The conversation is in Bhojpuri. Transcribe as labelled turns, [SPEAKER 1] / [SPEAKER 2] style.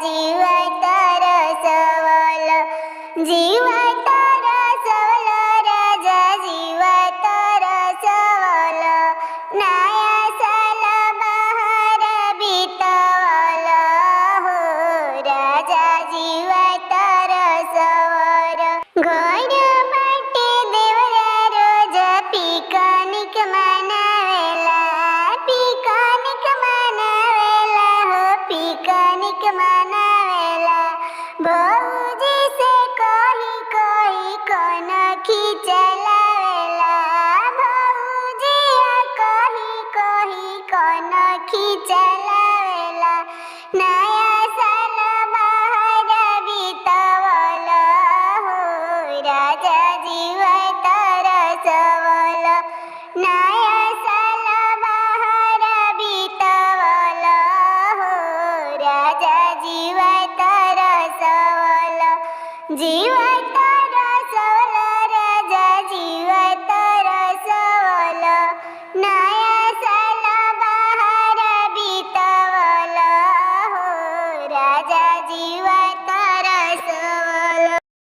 [SPEAKER 1] जीवाय तरसवल, जीवाय तरसवल, राजा जीवाय तरसवल, नायासल बहार बितवल हो, राजा जीवाय तरसवल। घर बाटे देवरा रोज पिकनिक मनावेला, पिकनिक मनावेला हो, पिकनिक मनावेला। भौजी से कही कही कनखी चलावेला, भौजिया कही कही कनखी चलावेला, नया साल बहार बितवल हो, राजा जीवाय तरसवल, नया साल बहार बितवल हो, राजा जीवाय तरसवल, जीवाय